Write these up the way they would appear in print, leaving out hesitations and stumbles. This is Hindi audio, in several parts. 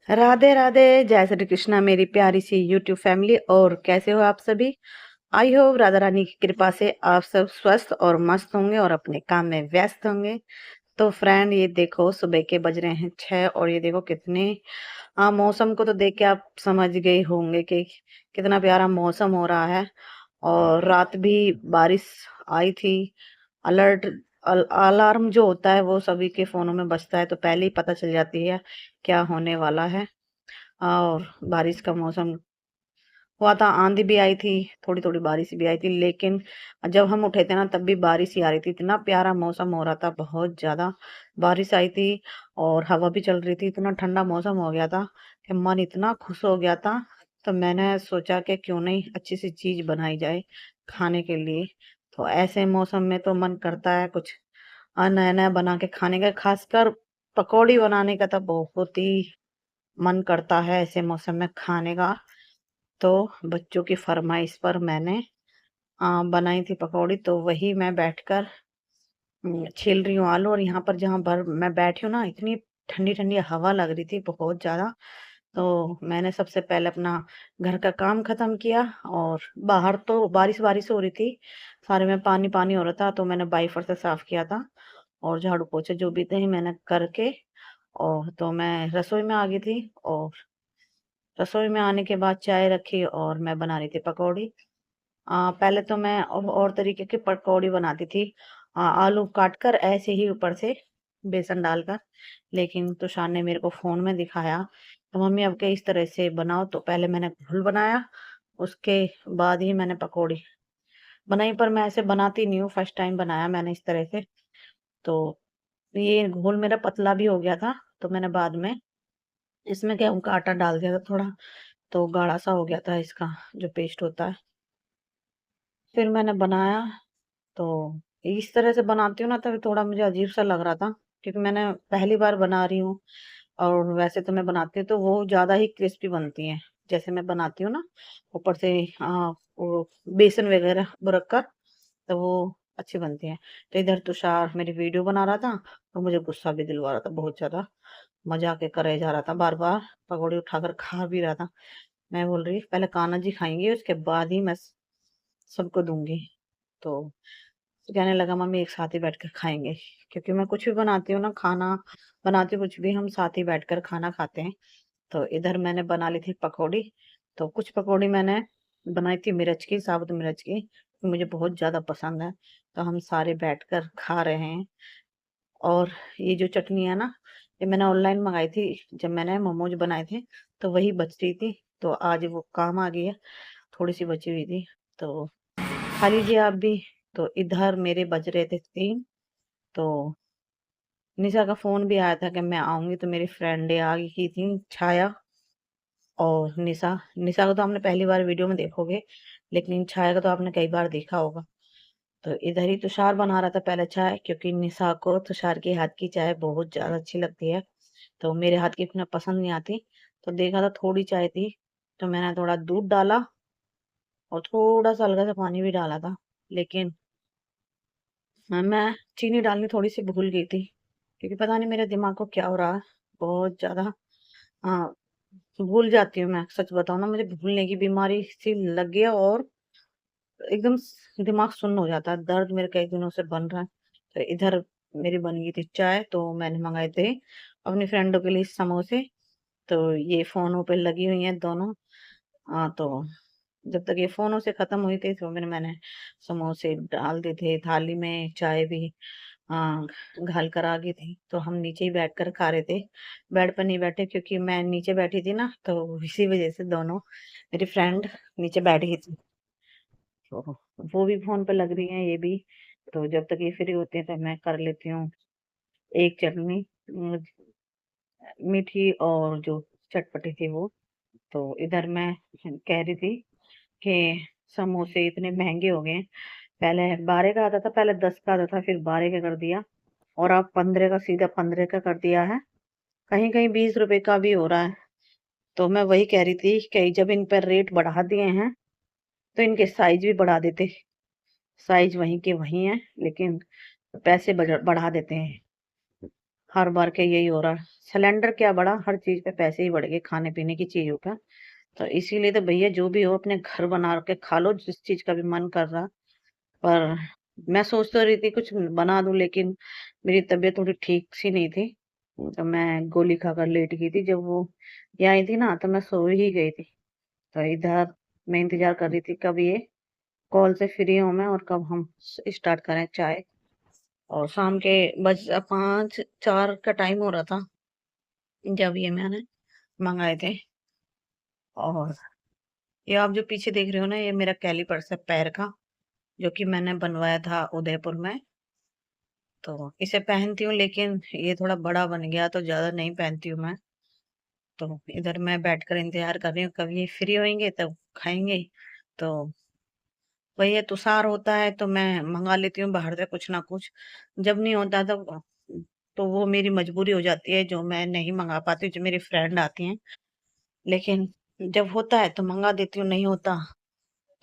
राधे राधे, जय श्री कृष्णा मेरी प्यारी सी यूट्यूब फैमिली। और कैसे हो आप सभी? आई होप राधा रानी की कृपा से आप सब स्वस्थ और मस्त होंगे और अपने काम में व्यस्त होंगे। तो फ्रेंड, ये देखो सुबह के बज रहे हैं 6 और ये देखो कितने मौसम को तो देख के आप समझ गए होंगे कि कितना प्यारा मौसम हो रहा है। और रात भी बारिश आई थी। अलर्ट अलार्म जो होता है वो सभी के फोनों में बजता है, तो पहले ही पता चल जाती है क्या होने वाला है। और बारिश का मौसम हुआ था, आंधी भी आई थी, थोड़ी थोड़ी बारिश भी आई थी, लेकिन जब हम उठे थे ना तब भी बारिश ही आ रही थी। इतना प्यारा मौसम हो रहा था, बहुत ज्यादा बारिश आई थी और हवा भी चल रही थी। इतना ठंडा मौसम हो गया था कि मन इतना खुश हो गया था। तो मैंने सोचा कि क्यों नहीं अच्छी सी चीज बनाई जाए खाने के लिए। तो ऐसे मौसम में तो मन करता है कुछ नया नया बना के खाने का, खासकर पकौड़ी बनाने का तो बहुत ही मन करता है ऐसे मौसम में खाने का। तो बच्चों की फरमाइश पर मैंने बनाई थी पकौड़ी, तो वही मैं बैठकर छील रही हूँ आलू। और यहाँ पर जहाँ पर मैं बैठी हूँ ना, इतनी ठंडी ठंडी हवा लग रही थी बहुत ज्यादा। तो मैंने सबसे पहले अपना घर का काम खत्म किया। और बाहर तो बारिश बारिश हो रही थी, सारे में पानी पानी हो रहा था, तो मैंने वाइपर से साफ किया था। और झाड़ू पोछे जो भी थे मैंने करके, और तो मैं रसोई में आ गई थी। और रसोई में आने के बाद चाय रखी और मैं बना रही थी पकौड़ी। पहले तो मैं और तरीके की पकौड़ी बनाती थी, आलू काट कर ऐसे ही ऊपर से बेसन डालकर। लेकिन तुषार ने मेरे को फोन में दिखाया, तो मम्मी अब के इस तरह से बनाओ। तो पहले मैंने घोल बनाया, उसके बाद ही मैंने पकौड़ी बनाई। पर मैं ऐसे बनाती नहीं हूँ, फर्स्ट टाइम बनाया मैंने इस तरह से। तो ये घोल मेरा पतला भी हो गया था, तो मैंने बाद में इसमें गेहूं का आटा डाल दिया था थोड़ा, तो गाढ़ा सा हो गया था इसका जो पेस्ट होता है। फिर मैंने बनाया। तो इस तरह से बनाती हूँ ना, तभी थोड़ा मुझे अजीब सा लग रहा था, क्योंकि मैंने पहली बार बना रही हूँ। और वैसे तो मैं बनाती हूँ तो वो ज्यादा ही क्रिस्पी बनती है, जैसे मैं बनाती हूँ ना, ऊपर से वो बेसन वगैरह बुरक कर, तो वो अच्छी बनती है। तो इधर तुषार मेरी वीडियो बना रहा था, तो मुझे गुस्सा भी दिलवा रहा था बहुत ज्यादा, मजाक के करे जा रहा था, बार बार पकौड़ी उठाकर खा भी रहा था। मैं बोल रही पहले कान्हा जी खाएंगे, उसके बाद ही मैं सबको दूंगी। तो कहने लगा मम्मी एक साथ ही बैठकर खाएंगे, क्योंकि मैं कुछ भी बनाती हूँ ना, खाना बनाती हूँ कुछ भी, हम साथ ही बैठकर खाना खाते हैं। तो इधर मैंने बना ली थी पकौड़ी। तो कुछ पकौड़ी मैंने बनाई थी मिर्च की, साबुत मिर्च की, मुझे बहुत ज्यादा पसंद है। तो हम सारे बैठकर खा रहे हैं। और ये जो चटनी है ना, ये मैंने ऑनलाइन मंगाई थी जब मैंने मोमोज बनाए थे, तो वही बच रही थी, तो आज वो काम आ गई है, थोड़ी सी बची हुई थी। तो खा लीजिए आप भी। तो इधर मेरे बज रहे थे 3। तो निशा का फोन भी आया था कि मैं आऊंगी, तो मेरी फ्रेंड आ गई की थी, छाया और निशा। निशा को तो आपने पहली बार वीडियो में देखोगे, लेकिन छाया को तो आपने कई बार देखा होगा। तो इधर ही तुषार बना रहा था पहले चाय, क्योंकि निशा को तुषार के हाथ की चाय बहुत ज्यादा अच्छी लगती है, तो मेरे हाथ की इतना पसंद नहीं आती। तो देखा था थोड़ी चाय थी, तो मैंने थोड़ा दूध डाला और थोड़ा सा हल्का सा पानी भी डाला था। लेकिन मैं चीनी डालनी थोड़ी सी भूल गई थी, क्योंकि पता नहीं मेरे दिमाग को क्या हो रहा है, बहुत ज्यादा हाँ भूल जाती हूँ मैं। सच बताऊँ ना, मुझे भूलने की बीमारी सी लग गई है, और एकदम दिमाग सुन्न हो जाता है, दर्द मेरे कई दिनों से बन रहा है। तो इधर मेरी बन गई थी चाय, तो मैंने मंगाए थे अपनी फ्रेंडों के लिए समोसे। तो ये फोनों पे लगी हुई हैं दोनों। तो जब तक ये फोनों से खत्म हुई थी, तो मैंने समोसे डाल दिए थे थाली में, चाय भी हाँ घाल कर आ गई थी। तो हम नीचे ही बैठकर खा रहे थे, बेड पर नहीं बैठे, क्योंकि मैं नीचे बैठी थी ना, तो इसी वजह से दोनों मेरी फ्रेंड नीचे बैठ गई थी। तो वो भी फोन पे लग रही हैं, ये भी। तो जब तक ये फ्री होते हैं तो मैं कर लेती हूँ एक चटनी, मीठी और जो चटपटी थी वो। तो इधर मैं कह रही थी कि समोसे इतने महंगे हो गए हैं, पहले 12 का आता था, पहले 10 का आता था, फिर 12 का कर दिया, और अब 15 का, सीधा 15 का कर दिया है। कहीं कहीं 20 रुपए का भी हो रहा है। तो मैं वही कह रही थी कि जब इन पर रेट बढ़ा दिए हैं, तो इनके साइज भी बढ़ा देते। साइज वहीं के वहीं है, लेकिन पैसे बढ़ा देते हैं। हर बार के यही हो रहा है। सिलेंडर क्या बढ़ा, हर चीज़ पे पैसे ही बढ़ गए, खाने-पीने की चीज़ों पे। तो इसीलिए तो भैया जो भी हो अपने घर बना के खा लो, जिस चीज़ का भी मन कर रहा। पर मैं सोच तो रही थी कुछ बना दूँ, लेकिन मेरी तबीयत थोड़ी ठीक-सी नहीं थी। तो मैं गोली खाकर लेट गई थी। जब वो ये आई थी ना, तो मैं सो ही गई थी। तो इधर मैं इंतज़ार कर रही थी कब ये कॉल से फ्री हूँ मैं और कब हम स्टार्ट करें चाय। और शाम के 5-4 का टाइम हो रहा था जब ये मैंने मंगाए थे। और ये आप जो पीछे देख रहे हो ना, ये मेरा कैलीपर्स है पैर का, जो कि मैंने बनवाया था उदयपुर में। तो इसे पहनती हूँ, लेकिन ये थोड़ा बड़ा बन गया तो ज़्यादा नहीं पहनती हूँ मैं। तो इधर मैं बैठकर इंतज़ार कर रही हूँ, कब ये फ्री होंगे तब खाएँगे। तो वही है, तुषार होता है तो मैं मँगा लेती हूँ बाहर से कुछ ना कुछ। जब नहीं होता तो वो मेरी मजबूरी हो जाती है, जो मैं नहीं मँगा पाती हूँ, जो मेरी फ्रेंड आती हैं। लेकिन जब होता है तो मँगा देती हूँ, नहीं होता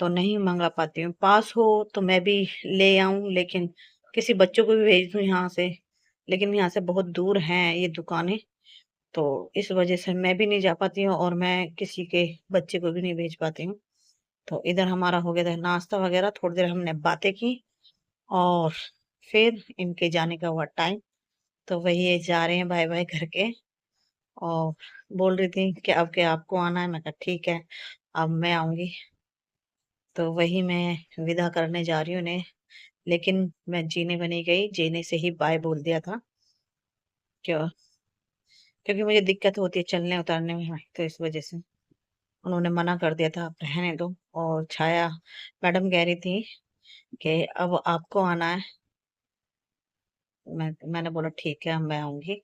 तो नहीं मँगा पाती हूँ। पास हो तो मैं भी ले आऊँ, लेकिन किसी बच्चों को भी भेज दूँ यहाँ से, लेकिन यहाँ से बहुत दूर हैं ये दुकानें, तो इस वज़ह से मैं भी नहीं जा पाती हूँ और मैं किसी के बच्चे को भी नहीं भेज पाती हूँ। तो इधर हमारा हो गया था नाश्ता वग़ैरह, थोड़ी देर हमने बातें की और फिर इनके जाने का हुआ टाइम। तो वही ये जा रहे हैं बाय-बाय करके और बोल रही थी कि अब क्या आपको आना है? मैं कहा ठीक है, अब मैं आऊँगी। तो वही मैं विदा करने जा रही हूँ इन्हें, लेकिन मैं जीने भी नहीं गई, जीने से ही बाय बोल दिया था। क्यों? क्योंकि मुझे दिक्कत होती है चलने-उतरने में, तो इस वज़ह से। उन्होंने मना कर दिया था, "आप रहने दो।" और छाया मैडम कह रही थी कि अब आपको आना है। मैंने बोला ठीक है, मैं आऊँगी।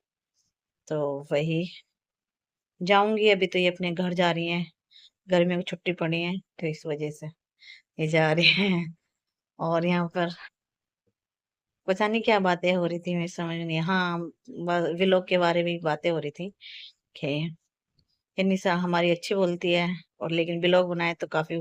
तो वही जाऊँगी, अभी तो ये अपने घर जा रही हैं, गर्मियों की छुट्टी पड़ी है, तो इस वज़ह से ये जा रही हैं। और यहाँ पर पता नहीं क्या बातें हो रही थी, मुझे समझ में नहीं। हाँ, व्लॉग के बारे में बातें हो रही थी कि ये निशा हमारी अच्छी बोलती है और लेकिन व्लॉग बनाए तो काफ़ी